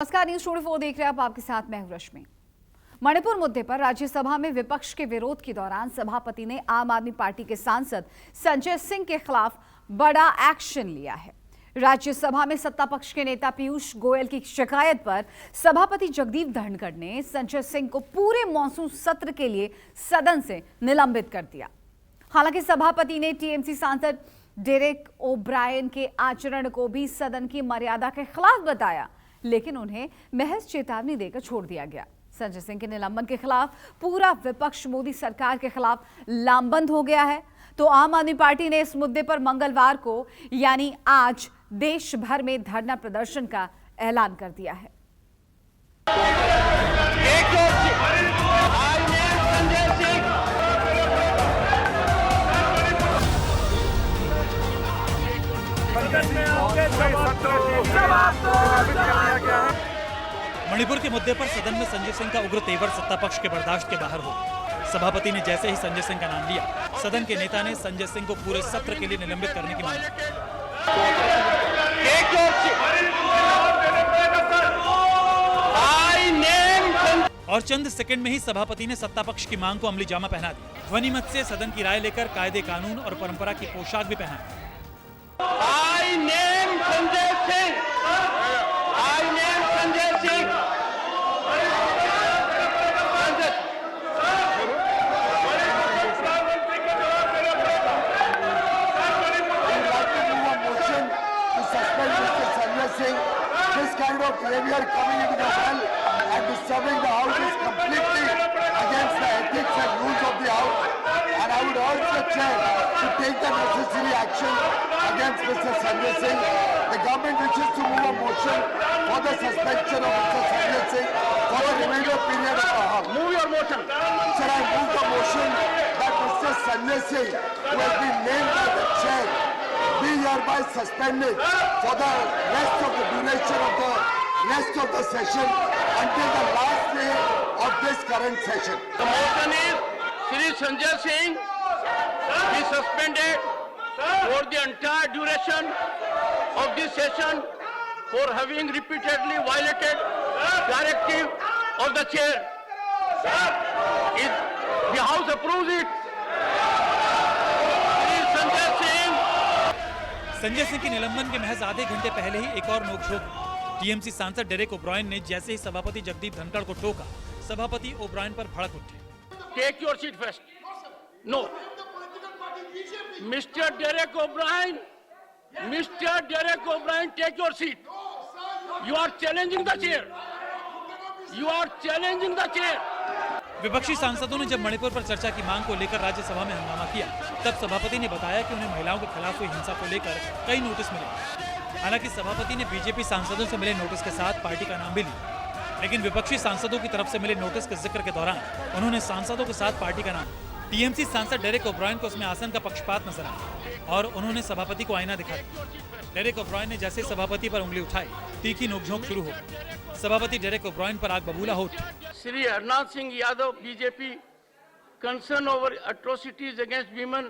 नमस्कार, न्यूज 24 देख रहे हैं आप। आपके साथ मैं हूं रश्मि। मणिपुर मुद्दे पर राज्यसभा में विपक्ष के विरोध के दौरान सभापति ने आम आदमी पार्टी के सांसद संजय सिंह के खिलाफ बड़ा एक्शन लिया है। राज्यसभा में सत्ता पक्ष के नेता पीयूष गोयल की शिकायत पर सभापति जगदीप धनखड़ ने संजय सिंह को पूरे मॉनसून सत्र के लिए सदन से निलंबित कर दिया। हालांकि सभापति ने टीएमसी सांसद डेरेक ओब्रायन के आचरण को भी सदन की मर्यादा के खिलाफ बताया, लेकिन उन्हें महज चेतावनी देकर छोड़ दिया गया। संजय सिंह के निलंबन के खिलाफ पूरा विपक्ष मोदी सरकार के खिलाफ लामबंद हो गया है। तो आम आदमी पार्टी ने इस मुद्दे पर मंगलवार को यानी आज देश भर में धरना प्रदर्शन का ऐलान कर दिया है। मणिपुर के मुद्दे पर सदन में संजय सिंह का उग्र तेवर सत्ता पक्ष के बर्दाश्त के बाहर हो। सभापति ने जैसे ही संजय सिंह का नाम लिया, सदन के नेता ने संजय सिंह को पूरे सत्र के लिए निलंबित करने की मांग की। और चंद सेकंड में ही सभापति ने सत्ता पक्ष की मांग को अमली जामा पहना दी। ध्वनि मत से सदन की राय लेकर कायदे कानून और परंपरा की पोशाक भी पहना। I name Sanjay Singh. I name Sanjay Singh. This kind of behavior coming into the hall and disturbing the house is completely against the ethics and rules of the house. And I would urge the chair to take the necessary action against Mr. Sanjay Singh. The government wishes to move a motion for the suspension of Mr. Sanjay Singh for the remainder period of the house. Move your motion. Sir, I move the motion that Mr. Sanjay Singh, who has been named by the chair, be hereby suspended for the rest of the duration of the rest of the session until the last day of this current session. The motion is Shri Sanjay Singh be suspended for the entire duration of this session for having repeatedly violated directive of the chair. If the House approves it, Shri Sanjay Singh. Sanjay Singh के निलंबन के महज आधे घंटे पहले ही एक और नोकझोंक। टीएमसी सांसद डेरेक ओब्रायन ने जैसे ही सभापति जगदीप धनखड़ को टोका, सभापति ओब्रायन पर भड़क उठे। Take your seat first. No. Mr. Derek O'Brien, take your seat. You are challenging the chair. You are challenging the chair. विपक्षी सांसदों ने जब मणिपुर पर चर्चा की मांग को लेकर राज्यसभा में हंगामा किया, तब सभापति ने बताया कि उन्हें महिलाओं के खिलाफ हुई हिंसा को लेकर कई नोटिस मिले। हालांकि सभापति ने बीजेपी सांसदों से मिले नोटिस के साथ पार्टी का नाम भी लिया, लेकिन विपक्षी सांसदों की तरफ से मिले नोटिस के जिक्र के दौरान उन्होंने सांसदों के साथ पार्टी का नाम। टीएमसी सांसद डेरेक ओब्रायन को उसमें आसन का पक्षपात नजर आया और उन्होंने सभापति को आईना दिखाया। डेरेक ओब्रायन ने जैसे सभापति पर उंगली उठाई, तीखी नोकझोंक शुरू हो गई। सभापति डेरेक ओब्रायन पर आग बबूला हो उठी। Shri Harnath Singh Yadav, BJP, concern over atrocities against women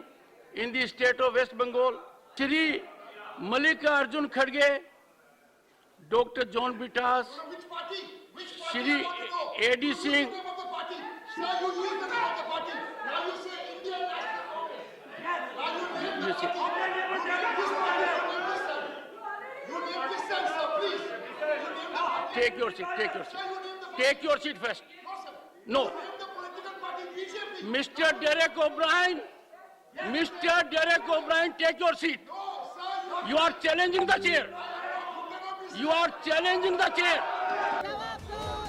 in the state of West Bengal. Shri Malika Arjun Khadge, Dr. John Bitas, Shri A.D. Singh. Take your seat, take your seat. Take your seat first. No. Mr. Derek O'Brien, take your seat. You are challenging the chair. You are challenging the chair.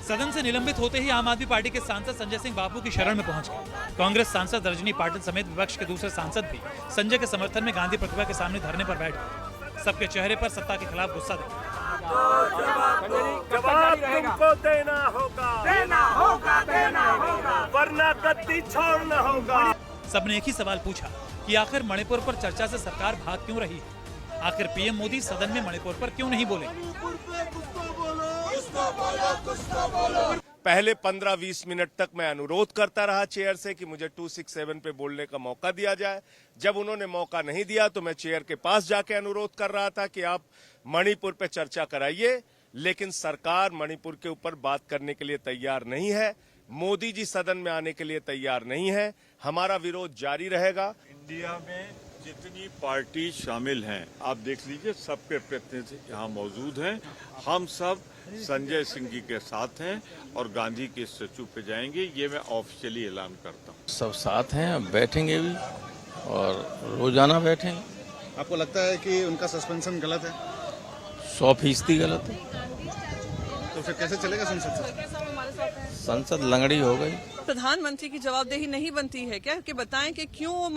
सदन से निलंबित होते ही आम आदमी party के सांसद संजय सिंह बापू की शरण में पहुंच गए। कांग्रेस सांसद रजनी पाटिल समेत विपक्ष के दूसरे सांसद भी संजय के समर्थन में गांधी प्रतिमा के सामने धरने पर बैठ गए। सबके चेहरे पर सत्ता के खिलाफ गुस्सा दिखा। जवाब तुमको देना होगा, वरना गद्दी छोड़ना होगा। सबने एक ही सवाल पूछा कि आखिर मणिपुर पर चर्चा से सरकार भाग क्यों रही है? आखिर पीएम मोदी सदन में मणिपुर पर क्यों नहीं बोले? पहले 15-20 मिनट तक मैं अनुरोध करता रहा चेयर से कि मुझे 267 पे बोलने का मौका दिया जाए। जब उन्होंने मौका नहीं दिया तो मैं चेयर के पास जाके अनुरोध कर रहा था कि आप मणिपुर पे चर्चा कराइए। लेकिन सरकार मणिपुर के ऊपर बात करने के लिए तैयार नहीं है। मोदी जी सदन में आने के लिए तैयार नहीं है। हमारा विरोध जारी रहेगा। इंडिया में जितनी पार्टी शामिल हैं, आप देख लीजिए, सबके प्रतिनिधि यहाँ मौजूद हैं। हम सब संजय सिंह जी के साथ हैं और गांधी के स्टैचू पे जाएंगे, ये मैं ऑफिशियली ऐलान करता हूँ। सब साथ हैं, बैठेंगे भी और रोजाना बैठेंगे। आपको लगता है कि उनका सस्पेंशन गलत है? 100% गलत है। तो फिर कैसे चलेगा संसद से? संसद लंगड़ी हो गई। प्रधानमंत्री की जवाबदेही नहीं बनती है क्या कि बताएं कि क्यों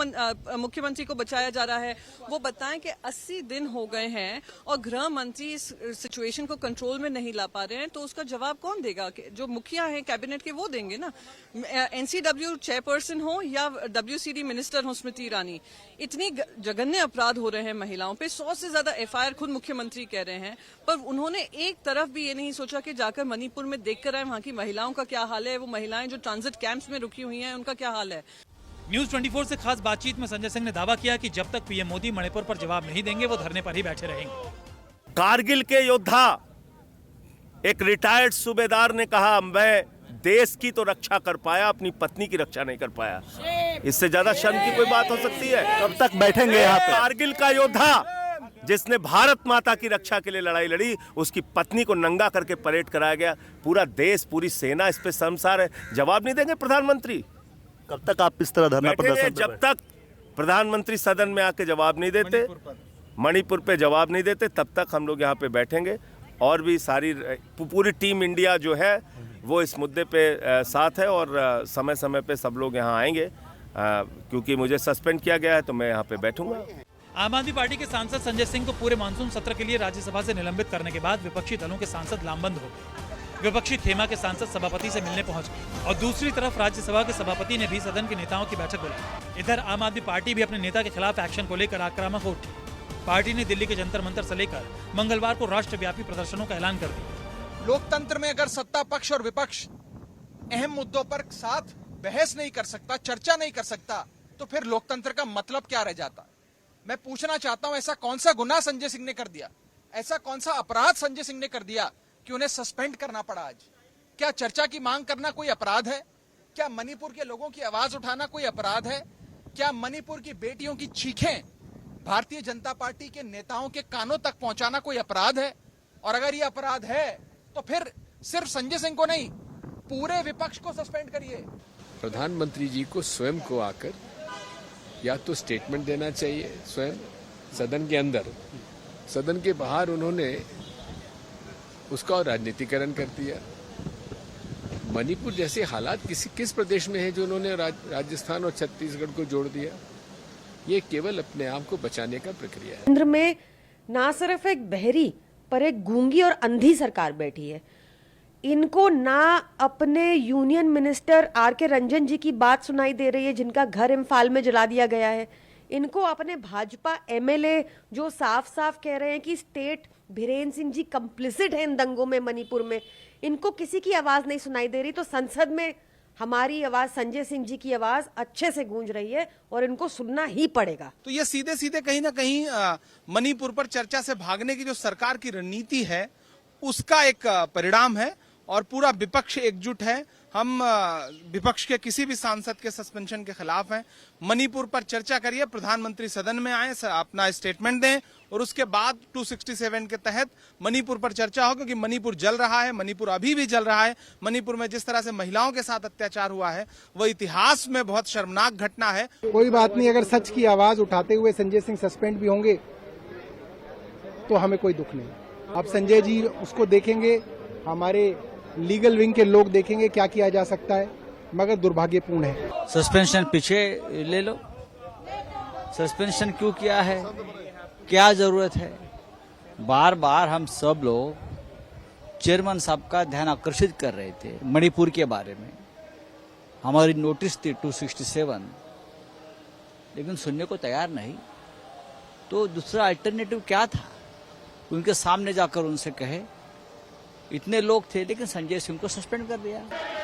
मुख्यमंत्री को बचाया जा रहा है? वो बताएं कि 80 दिन हो गए हैं और गृह मंत्री इस सिचुएशन को कंट्रोल में नहीं ला पा रहे हैं, तो उसका जवाब कौन देगा? जो मुखिया हैं कैबिनेट के वो देंगे ना। एनसीडब्ल्यू चेयरपर्सन हो या WCD मिनिस्टर हो स्मृति ईरानी, इतनी जघन्य अपराध हो रहे हैं महिलाओं पे, 100 से ज्यादा FIR खुद मुख्यमंत्री कह रहे हैं, पर उन्होंने एक तरफ भी ये नहीं सोचा कि जाकर मणिपुर में देख कर आए वहाँ की महिलाओं का क्या हाल है, वो महिलाएं जो ट्रांजिट कैंप्स में रुकी हुई हैं उनका क्या हाल है। न्यूज 24 से खास बातचीत में संजय सिंह ने दावा किया कि जब तक पीएम मोदी मणिपुर पर जवाब नहीं देंगे वो धरने पर ही बैठे रहेंगे। कारगिल के योद्धा एक रिटायर्ड सूबेदार ने कहा, मैं देश की तो रक्षा कर पाया, अपनी पत्नी की रक्षा नहीं कर पाया। इससे ज्यादा शर्म की कोई बात हो सकती है? कब तक बैठेंगे यहाँ पे? कारगिल का योद्धा जिसने भारत माता की रक्षा के लिए लड़ाई लड़ी, उसकी पत्नी को नंगा करके परेड कराया गया। पूरा देश, पूरी सेना इस पे शर्मसार है। जवाब नहीं देंगे प्रधानमंत्री? कब तक आप इस तरह धरना प्रदर्शन? जब तक प्रधानमंत्री सदन में आके जवाब नहीं देते, मणिपुर पे जवाब नहीं देते, तब तक हम लोग यहाँ पे बैठेंगे। और भी सारी पूरी टीम इंडिया जो है वो इस मुद्दे पे साथ है और समय समय पे सब लोग यहाँ आएंगे। क्योंकि मुझे सस्पेंड किया गया है तो मैं यहाँ पे बैठूंगा। आम आदमी पार्टी के सांसद संजय सिंह को पूरे मानसून सत्र के लिए राज्यसभा से निलंबित करने के बाद विपक्षी दलों के सांसद लामबंद हो गए। विपक्षी खेमा के सांसद सभापति से मिलने पहुंच गए और दूसरी तरफ राज्यसभा के सभापति ने भी सदन के नेताओं की बैठक बुलाई। इधर आम आदमी पार्टी भी अपने नेता के खिलाफ एक्शन को लेकर आक्रामक हो उठी। पार्टी ने दिल्ली के जंतर मंतर से लेकर मंगलवार को राष्ट्रव्यापी प्रदर्शनों का ऐलान कर दिया। लोकतंत्र में अगर सत्ता पक्ष और विपक्ष अहम मुद्दों पर साथ बहस नहीं कर सकता, चर्चा नहीं कर सकता, तो फिर लोकतंत्र का मतलब क्या रह जाता? मैं पूछना चाहता हूं, ऐसा कौन सा गुनाह संजय सिंह ने कर दिया, ऐसा कौन सा अपराध संजय सिंह ने कर दिया कि उन्हें सस्पेंड करना पड़ा आज? क्या चर्चा की मांग करना कोई अपराध है? क्या मणिपुर के लोगों की आवाज उठाना कोई अपराध है? क्या मणिपुर की बेटियों की चीखें भारतीय जनता पार्टी के नेताओं के कानों तक पहुंचाना कोई अपराध है? और अगर ये अपराध है तो फिर सिर्फ संजय सिंह को नहीं, पूरे विपक्ष को सस्पेंड करिए। प्रधानमंत्री जी को स्वयं को आकर या तो स्टेटमेंट देना चाहिए स्वयं सदन के अंदर, सदन के बाहर उन्होंने उसका राजनीतिकरण कर दिया। मणिपुर जैसे हालात किस प्रदेश में है जो उन्होंने राजस्थान और छत्तीसगढ़ को जोड़ दिया? ये केवल अपने आप को बचाने का प्रक्रिया है। केंद्र में ना सिर्फ एक बहरी पर एक गूंगी और अंधी सरकार बैठी है। इनको ना अपने यूनियन मिनिस्टर RK रंजन जी की बात सुनाई दे रही है जिनका घर इम्फाल में जला दिया गया है। इनको अपने भाजपा MLA जो साफ साफ कह रहे हैं कि स्टेट बीरेन्द्र सिंह जी कंप्लिसिट है इन दंगों में मणिपुर में, इनको किसी की आवाज नहीं सुनाई दे रही। तो संसद में हमारी आवाज, संजय सिंह जी की आवाज अच्छे से गूंज रही है और इनको सुनना ही पड़ेगा। तो ये सीधे सीधे कहीं ना कहीं मणिपुर पर चर्चा से भागने की जो सरकार की रणनीति है उसका एक परिणाम है और पूरा विपक्ष एकजुट है। हम विपक्ष के किसी भी सांसद के सस्पेंशन के खिलाफ हैं। मणिपुर पर चर्चा करिए, प्रधानमंत्री सदन में आए, अपना स्टेटमेंट दें और उसके बाद 267 के तहत मणिपुर पर चर्चा हो, क्योंकि मणिपुर जल रहा है, मणिपुर अभी भी जल रहा है। मणिपुर में जिस तरह से महिलाओं के साथ अत्याचार हुआ है वो इतिहास में बहुत शर्मनाक घटना है। कोई बात नहीं, अगर सच की आवाज उठाते हुए संजय सिंह सस्पेंड भी होंगे तो हमें कोई दुख नहीं। अब संजय जी उसको देखेंगे, हमारे लीगल विंग के लोग देखेंगे क्या किया जा सकता है, मगर दुर्भाग्यपूर्ण है। सस्पेंशन पीछे ले लो, सस्पेंशन क्यों किया है, क्या जरूरत है? बार बार हम सब लोग चेयरमैन साहब का ध्यान आकर्षित कर रहे थे मणिपुर के बारे में, हमारी नोटिस थी 267, लेकिन सुनने को तैयार नहीं। तो दूसरा अल्टरनेटिव क्या था? उनके सामने जाकर उनसे कहे, इतने लोग थे लेकिन संजय सिंह को सस्पेंड कर दिया।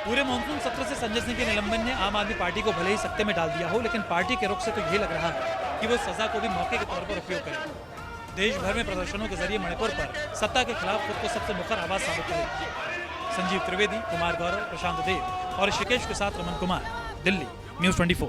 पूरे मानसून सत्र से संजय सिंह के निलंबन ने आम आदमी पार्टी को भले ही सत्ते में डाल दिया हो, लेकिन पार्टी के रुख से तो ये लग रहा है कि वो सजा को भी मौके के तौर पर उपयोग करेगी। देश भर में प्रदर्शनों के जरिए मणिपुर पर सत्ता के खिलाफ खुद को सबसे मुखर आवाज साबित करेगी। संजीव त्रिवेदी, कुमार गौरव, प्रशांत देव और ऋषिकेश के साथ रमन कुमार, दिल्ली, न्यूज़ 24।